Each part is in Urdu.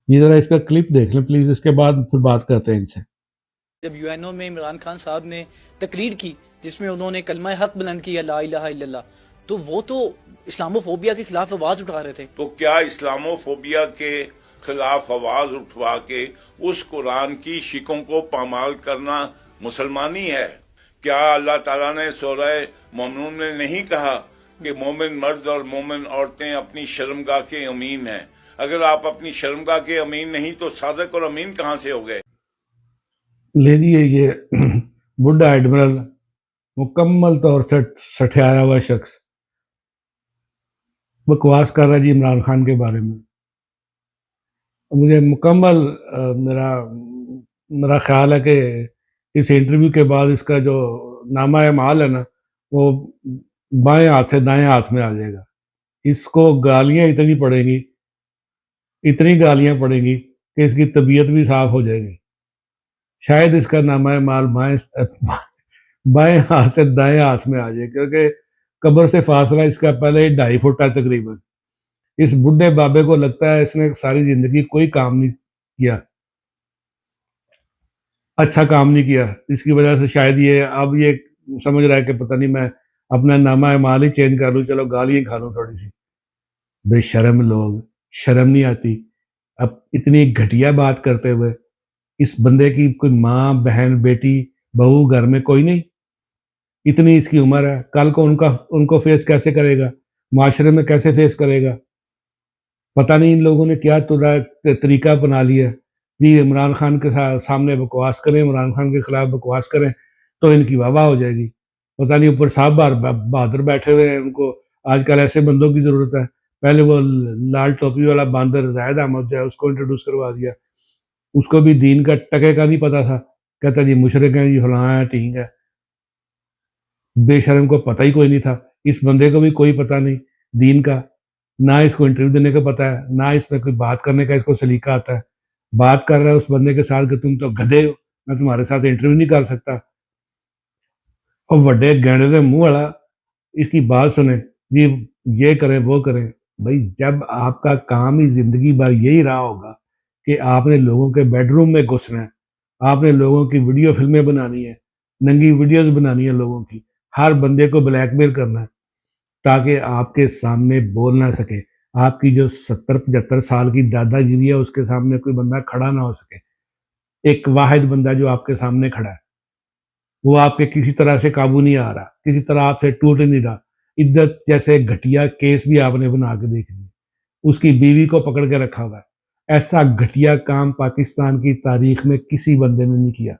یہ ذرا اس کا کلپ دیکھ لیں پلیز، اس کے بعد پھر بات کرتے ہیں ان سے. جب یو این او میں عمران خان صاحب نے تقریر کی جس میں انہوں نے کلمہ حق بلند کیا لا الہ الا اللہ، تو وہ تو اسلامو فوبیا کے خلاف آواز اٹھا رہے تھے. تو کیا اسلامو فوبیا کے خلاف آواز اٹھوا کے اس قرآن کی شکوں کو پامال کرنا مسلمانی ہے؟ کیا اللہ تعالیٰ نے سورہ مومنون میں نہیں کہا کہ مومن مرد اور مومن عورتیں اپنی شرمگاہ کے امین ہیں؟ اگر آپ اپنی شرمگاہ کے امین نہیں تو صادق اور امین کہاں سے ہو گئے؟ لیجیے یہ بڈھا ایڈمرل مکمل طور سے سٹھایا ہوا شخص بکواس کر رہا ہے جی عمران خان کے بارے میں. مجھے مکمل میرا خیال ہے کہ اس انٹرویو کے بعد اس کا جو نامہ اعمال ہے نا وہ بائیں ہاتھ سے دائیں ہاتھ میں آ جائے گا. اس کو گالیاں اتنی گالیاں پڑیں گی کہ اس کی طبیعت بھی صاف ہو جائے گی. شاید اس کا نامہ اعمال بائیں ہاتھ سے دائیں ہاتھ میں آ جائے، کیونکہ قبر سے فاصلہ اس کا پہلے 2.5 فٹ ہے تقریباً. اس بڈھے بابے کو لگتا ہے اس نے ساری زندگی کوئی کام نہیں کیا، اچھا کام نہیں کیا. اس کی وجہ سے شاید یہ سمجھ رہا ہے کہ پتہ نہیں میں اپنا نامہ اعمال ہی چینج کر لوں، چلو گالی کھا لوں تھوڑی سی. بے شرم لوگ، شرم نہیں آتی. اب اتنی گھٹیا بات کرتے ہوئے اس بندے کی کوئی ماں بہن بیٹی بہو گھر میں کوئی نہیں، اتنی اس کی عمر ہے. کل کو ان کو فیس کیسے کرے گا، معاشرے میں کیسے فیس کرے گا؟ پتہ نہیں ان لوگوں نے کیا طریقہ بنا لیا جی عمران خان کے سامنے بکواس کریں، عمران خان کے خلاف بکواس کریں تو ان کی واہ واہ ہو جائے گی. پتہ نہیں اوپر صاحب بہادر بیٹھے ہوئے ہیں، ان کو آج کل ایسے بندوں کی ضرورت ہے. پہلے وہ لال ٹوپی والا باندر زاہد احمد جو ہے اس کو انٹروڈیوس کروا دیا، اس کو بھی دین کا ٹکے کا نہیں پتا تھا، کہتا جی مشرک ہیں جی فلاں ہے ٹھیک ہے. بے شرم کو پتہ ہی کوئی نہیں تھا. اس بندے کو بھی کوئی پتہ نہیں دین کا، نہ اس کو انٹرویو دینے کا پتہ ہے، نہ اس میں کوئی بات کرنے کا اس کو سلیقہ آتا ہے. بات کر رہا ہے اس بندے کے ساتھ کہ تم تو گدھے ہو، میں تمہارے ساتھ انٹرویو نہیں کر سکتا. اور وڈے گینڈے دے منہ والا اس کی بات سنیں جی یہ کریں وہ کریں. بھائی جب آپ کا کام ہی زندگی بھر یہی رہا ہوگا کہ آپ نے لوگوں کے بیڈ روم میں گھسنا ہے، آپ نے لوگوں کی ویڈیو فلمیں بنانی ہے، ننگی ویڈیوز بنانی ہے لوگوں کی، ہر بندے کو بلیک میل کرنا ہے تاکہ آپ کے سامنے بول نہ سکے، آپ کی جو 70-75 سال کی دادا گیری ہے اس کے سامنے کوئی بندہ کھڑا نہ ہو سکے. ایک واحد بندہ جو آپ کے سامنے کھڑا ہے وہ آپ کے کسی طرح سے قابو نہیں آ رہا، کسی طرح آپ سے ٹوٹ نہیں رہا. عدت جیسے گھٹیا کیس بھی آپ نے بنا کے دیکھ لی، اس کی بیوی کو پکڑ کے رکھا ہوا ہے. ایسا گھٹیا کام پاکستان کی تاریخ میں کسی بندے نے نہیں کیا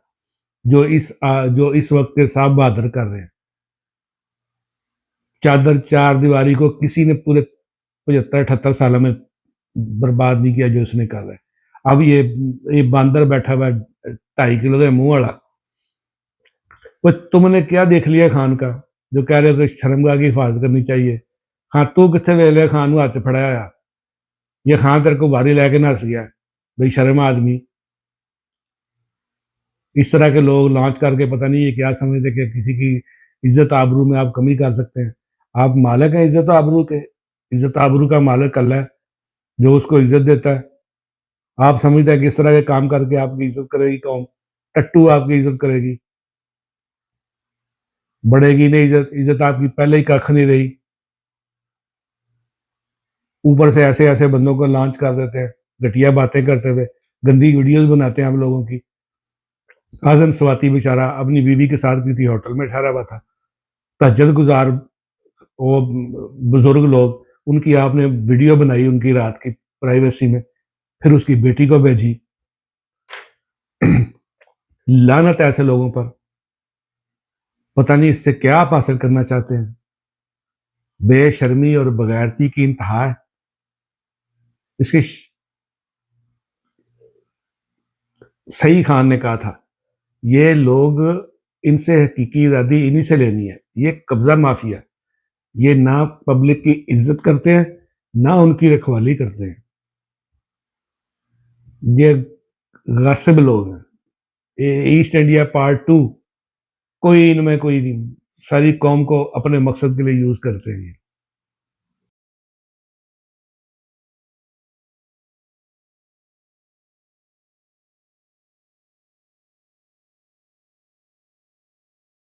جو اس وقت کے صاحب بہادر کر رہے ہیں. چادر چار دیواری کو کسی نے پورے 75-78 سالوں میں برباد نہیں کیا جو اس نے کر رہا ہے. اب یہ باندر بیٹھا ہوا 2.5 کلو کے منہ والا، وہ تم نے کیا دیکھ لیا خان کا جو کہہ رہے ہو کہ شرمگاہ کی حفاظت کرنی چاہیے؟ خان تو کتنے ویلے خان کو ہاتھ پھڑایا، یہ خان تیرے کو باری لے کے نس گیا بھائی شرم آدمی. اس طرح کے لوگ لانچ کر کے پتہ نہیں یہ کیا سمجھتے کہ کسی کی عزت آبرو میں آپ کمی کر سکتے ہیں. آپ مالک ہیں عزت آبرو کے، عزت آبرو کا مالک اللہ ہے جو اس کو عزت دیتا ہے. آپ سمجھتے ہیں کہ اس طرح کے کام کر کے آپ کی عزت کرے گی قوم، ٹٹو آپ کی عزت کرے گی، بڑھے گی نہیں عزت آپ کی پہلے ہی کھ نہیں رہی. اوپر سے ایسے بندوں کو لانچ کر دیتے ہیں گھٹیا باتیں کرتے ہوئے، گندی ویڈیوز بناتے ہیں ہم لوگوں کی. اعظم سواتی بیچارہ اپنی بیوی کے ساتھ کی تھی ہوٹل میں ٹھہرا ہوا تھا، تہجد گزار وہ بزرگ لوگ، ان کی آپ نے ویڈیو بنائی ان کی رات کی پرائیویسی میں، پھر اس کی بیٹی کو بھیجی. لعنت ایسے لوگوں پر، پتہ نہیں اس سے کیا آپ حاصل کرنا چاہتے ہیں. بے شرمی اور بغیرتی کی انتہا ہے. اس کی صحیح خان نے کہا تھا یہ لوگ ان سے حقیقی آزادی انہی سے لینی ہے. یہ قبضہ مافیا، یہ نہ پبلک کی عزت کرتے ہیں نہ ان کی رکھوالی کرتے ہیں. یہ غاصب لوگ ہیں. ایسٹ انڈیا پارٹ 2 کوئی ان میں کوئی نہیں، ساری قوم کو اپنے مقصد کے لیے یوز کرتے ہیں.